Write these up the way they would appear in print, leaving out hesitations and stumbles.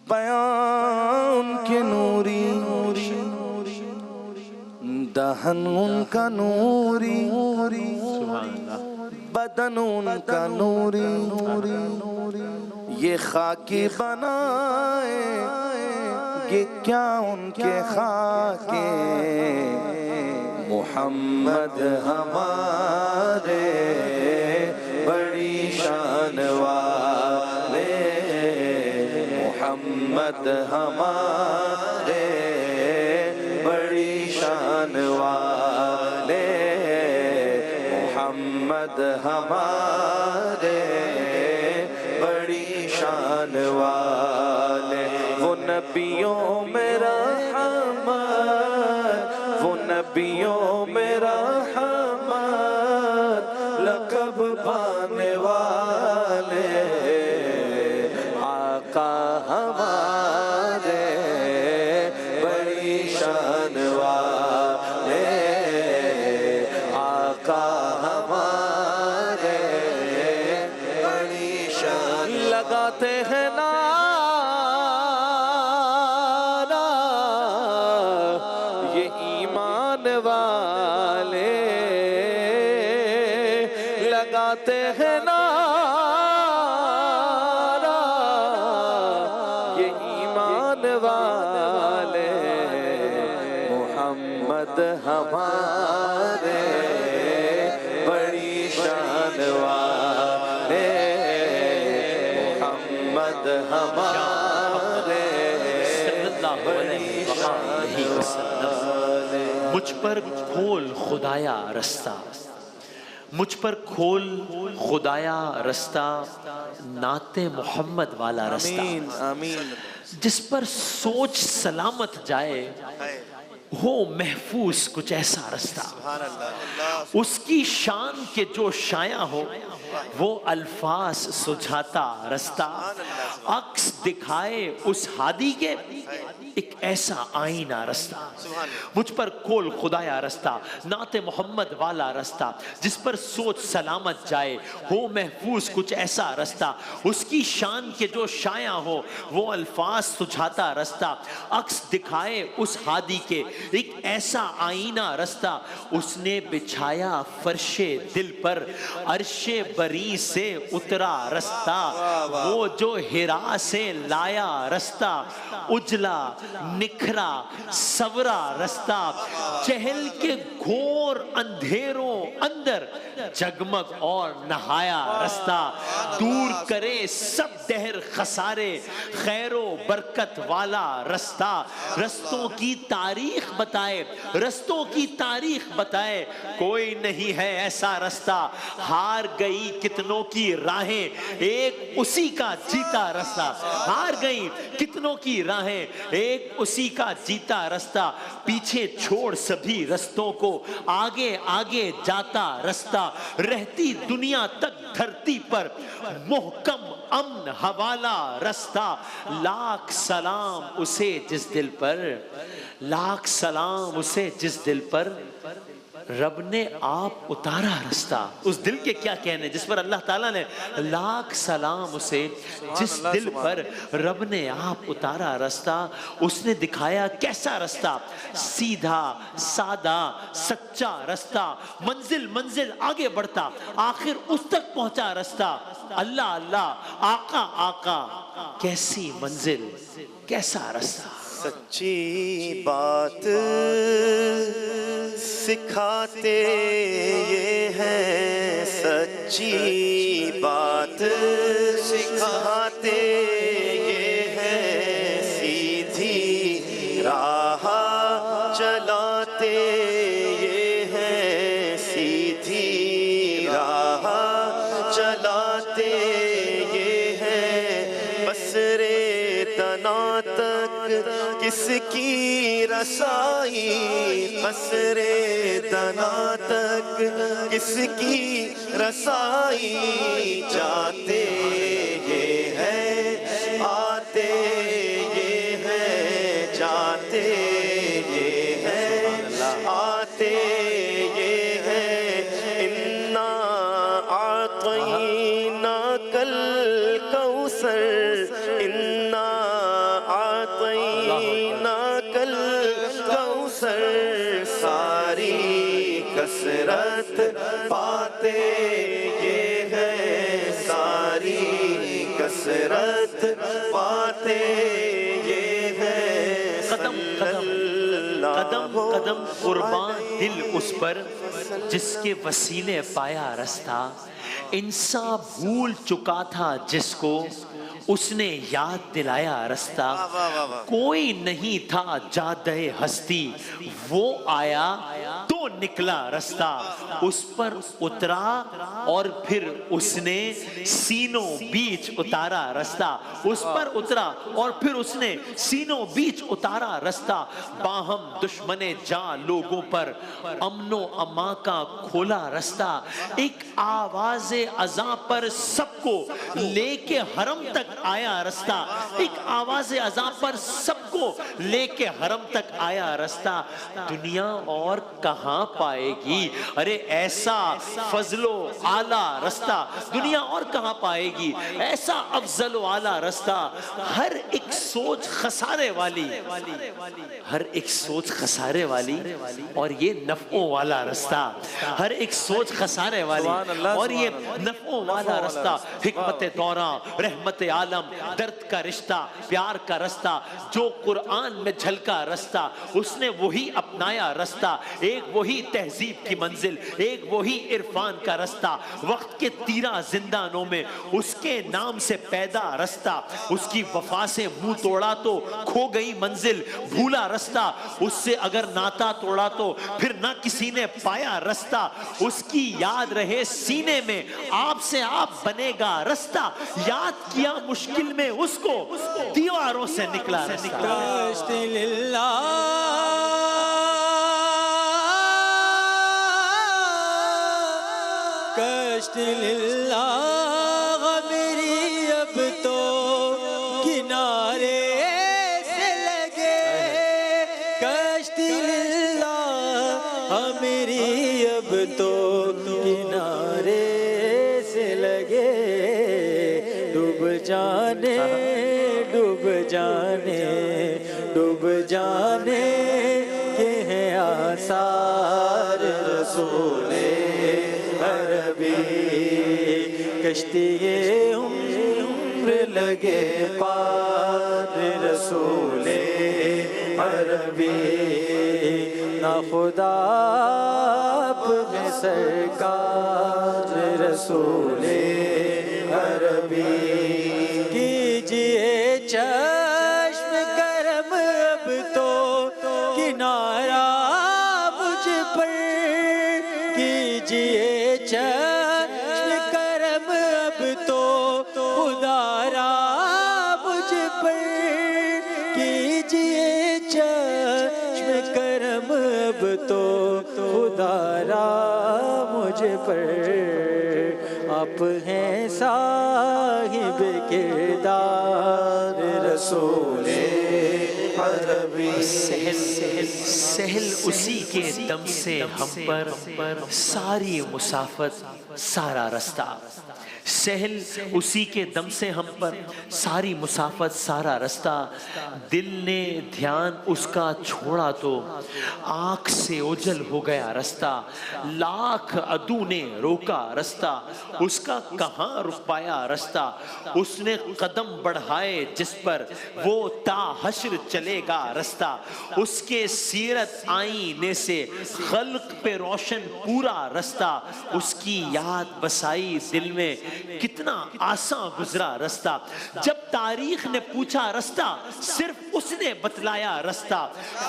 بیان کے نوری دہن ان کا نوری بدن ان کا نوری یہ خاکی بنائے یہ کیا ان کے خاکے محمد ہمارے بڑی شان والے محمد ہمارے بڑی شان والے محمد ہمارے بڑی شان والے وہ نبیوں میں رحمت وہ نبیوں میں رحمت لقب پانے والے آقا ہمارے بڑی شان والے آقا ہمارے بڑی شان لگاتے ہیں نعرہ یہ ایمان والے لگاتے ہیں نعرہ یہ ایمان والے محمد ہمارے بڑی شان والے محمد ہمارے بڑی شان والے مجھ پر کھول خدایا رستہ مجھ پر کھول خدایا رستہ نعت محمد والا رستہ آمین جس پر سوچ سلامت جائے ہو محفوظ کچھ ایسا رستہ اس کی شان کے جو شایع ہو وہ الفاظ سجھاتا رستہ عکس دکھائے اس ہادی کے ایک ایسا آئینہ رستہ مجھ پر کھول خدایا رستہ نعت محمد والا رستہ جس پر سوچ سلامت جائے ہو محفوظ کچھ ایسا رستہ اس کی شان کے جو شایع ہو وہ الفاظ سجھاتا رستہ عکس دکھائے اس ہادی کے ایک ایسا آئینہ رستہ اس نے بچھایا فرش دل پر عرش بری سے اترا رستہ وہ جو ہرا سے لایا رستہ اجلا نکھرا سورا رستہ چہل کے گھور اندھیروں اندر جگمگ اور نہایا رستہ دور کرے سب دہر خسارے خیر و برکت والا رستہ رستوں کی تاریخ بتائے رستوں کی تاریخ بتائے کوئی نہیں ہے ایسا رستہ ہار گئی کتنوں کی راہیں ایک اسی کا جیتا رستہ ہار گئی کتنوں کی راہیں ایک اسی کا جیتا رستہ پیچھے چھوڑ سبھی رستوں کو آگے آگے جاتا رستہ رہتی دنیا تک دھرتی پر محکم امن حوالہ رستہ لاکھ سلام اسے جس دل پر لاکھ سلام اسے جس دل پر رب نے آپ اتارا رستہ اس دل کے کیا کہنے جس پر اللہ تعالیٰ نے لاکھ سلام اسے جس دل پر رب نے آپ اتارا رستہ اس نے دکھایا کیسا رستہ سیدھا سادہ سچا رستہ منزل منزل آگے بڑھتا آخر اس تک پہنچا رستہ اللہ اللہ آقا آقا کیسی منزل کیسا رستہ سچی بات سکھاتے یہ ہیں سچی بات سکھاتے یہ ہیں سیدھی راہ چلاتے یہ ہیں سیدھی راہ چلاتے یہ ہیں بسرے تنا تک کس کی رسائی بسرے تنا تک کس کی رسائی جاتے یہ ہے آتے یہ ہے جاتے یہ ہے آتے یہ ہے انا اعطیناک الکوثر انا کثرت باتیں یہ ہے ساری کثرت باتیں یہ ہے قدم قدم قدم قدم قربان دل اس پر جس کے وسیلے پایا رستہ، انسان بھول چکا تھا جس کو اس نے یاد دلایا رستہ، کوئی نہیں تھا جادہ ہستی وہ آیا تو نکلا رستہ، اس پر اترا اور پھر اس نے سینوں بیچ اتارا رستہ، اس پر اترا اور پھر اس نے سینوں بیچ اتارا رستہ، باہم دشمن جاں لوگوں پر امن و امان کا کھولا رستہ، ایک آواز اذاں پر سب کو لے کے حرم تک آیا رستہ، ایک آواز اذاں پر سب کو لے کے حرم تک آیا رستہ، دنیا اور کہاں پائے گی ارے ایسا فضل و اعلیٰ رستہ، دنیا اور کہاں پائے گی ایسا افضل و اعلیٰ رستہ، ہر ایک سوچ خسارے والی، ہر ایک سوچ خسارے والی اور یہ نفعوں والا رستہ، ہر ایک سوچ خسارے والی اور یہ نفعوں والا رستہ، حکمت دوراں، رحمت عالم، درد کا رشتہ، پیار کا رستہ، جو قرآن میں جھلکا رستہ اس نے وہی اپنایا رستہ، ایک وہی تہذیب کی منزل، ایک وہی عرفان کا رستہ، وقت کے تیرہ زندانوں میں اس کے نام سے پیدا رستہ، اس کی وفا سے منہ توڑا تو کھو گئی منزل، بھولا رستہ، اس سے اگر ناتا توڑا تو پھر نہ کسی نے پایا رستہ، اس کی یاد رہے سینے میں آپ سے آپ بنے گا رستہ، یاد کیا مشکل میں اس کو دیواروں سے نکلا رستہ۔ کشت للہ کشت للہ میری اب تو کنارے سے لگے، کشت للہ میری اب تو کنارے سے لگے، ڈوب جانے ڈوب جانے ڈوب جانے کے ہیں آثار رسول عربی، کشتی عمر لگے پار رسول عربی، نہ خدا اپنے سرکار رسول عربی، کیجئے چشم کرم اب تو کنارہ مجھ پر، کیجئے چشم کرم اب تو خدا را مجھ پر، کیجئے چشم کرم اب تو خدا را مجھ پر، آپ ہیں صاحب کردار رسول عربی، سہل اسی کے دم سے ہم پر ساری مسافت سارا رستہ، سہل اسی کے دم سے ہم پر ساری مسافت سارا رستہ، دل نے دھیان اس کا چھوڑا تو آنکھ سے اوجھل ہو گیا رستہ، لاکھ عدو نے روکا رستہ اس کا کہاں رک پایا رستہ، اس نے قدم بڑھائے جس پر وہ تا حشر چلے گا رستہ، اس کے سیرت آئینے سے خلق پہ روشن پورا رستہ، اس کی یاد بسائی دل میں کتنا آسان گزرا رستہ، جب تاریخ نے پوچھا رستہ صرف اس نے بتلایا رستہ،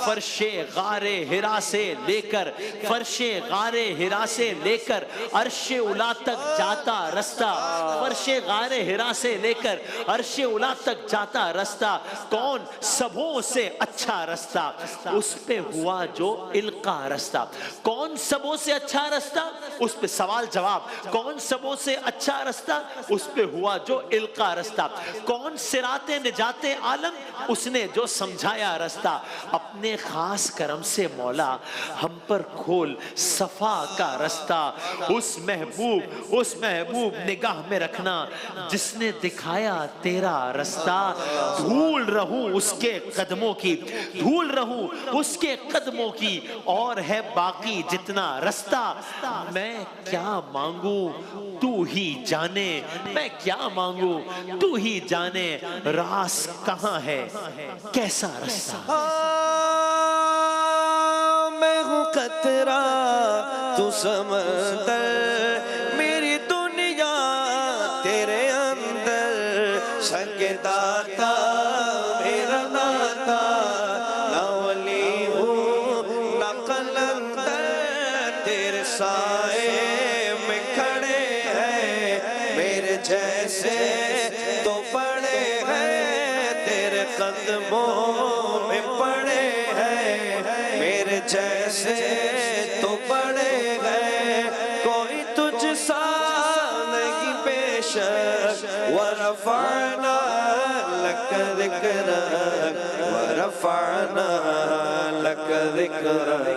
فرش غار ہرا سے لے کر فرش غار ہرا سے لے کر عرش اولا تک جاتا رستہ، فرش غار ہرا سے لے کر عرش اولا تک جاتا رستہ، کون سبوں سے اچھا رستہ اس پہ ہوا جو القا رستہ، کون سبوں سے اچھا رستہ اس پہ سوال جواب، کون سبوں سے اچھا رستہ رستہ اس پہ ہوا جو القا رستہ. کون صراط نجات عالم؟ اس نے جو سمجھایا رستہ. اپنے خاص کرم سے مولا ہم پر کھول صفا کا رستہ. اس محبوب نگاہ میں رکھنا جس نے دکھایا تیرا رستہ. دھول رہوں اس کے قدموں کی، دھول رہوں اس کے قدموں کی، اور ہے باقی جتنا رستہ. میں کیا مانگوں تو ہی جانے، میں کیا مانگوں تو ہی جانے. راز کہاں ہے کیسا رستہ؟ میں ہوں قطرہ تو سمندر، میری دنیا تیرے اندر. سنگ داتا میرا ناتا، نہ ولی ہوں نہ قلندر. تیرے سائے میں کھڑے ہیں میرے جیسے تو بڑے ہیں. تیرے قدموں میں پڑے ہیں میرے جیسے تو بڑے ہیں. کوئی تجھ سا نہیں بے شک. ورفعنا لک ذکرک، ورفعنا لک ذکرک،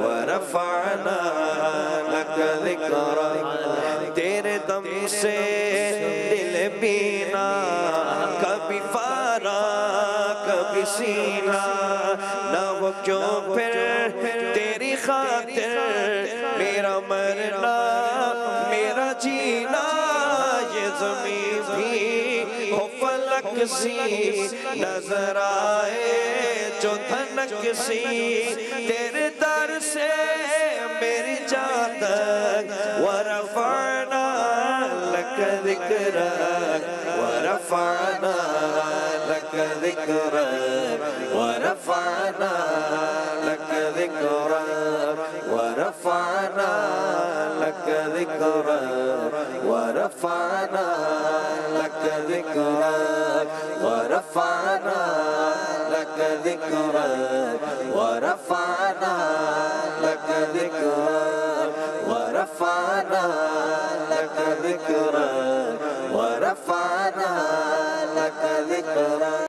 ورفعنا لک ذکرک. تیرے دم سے دل بینا، کبھی فارا کبھی سینہ. نہ وہ کیوں پھر تیری خاطر میرا مرنا میرا جینا. یہ زمین بھی ہو فلک سی، نظر آئے جو دھنک سی. تیرے در سے میری جان تک. ورفعنا لک ذکرک، ورفعنا لک ذکرک، ورفعنا لک ذکرک، ورفعنا لک ذکرک، ورفعنا لک ذکرک، ورفعنا لک ذکرک، ورفعنا لک ذکرک، ورفعنا لک ذکرک، ورفعنا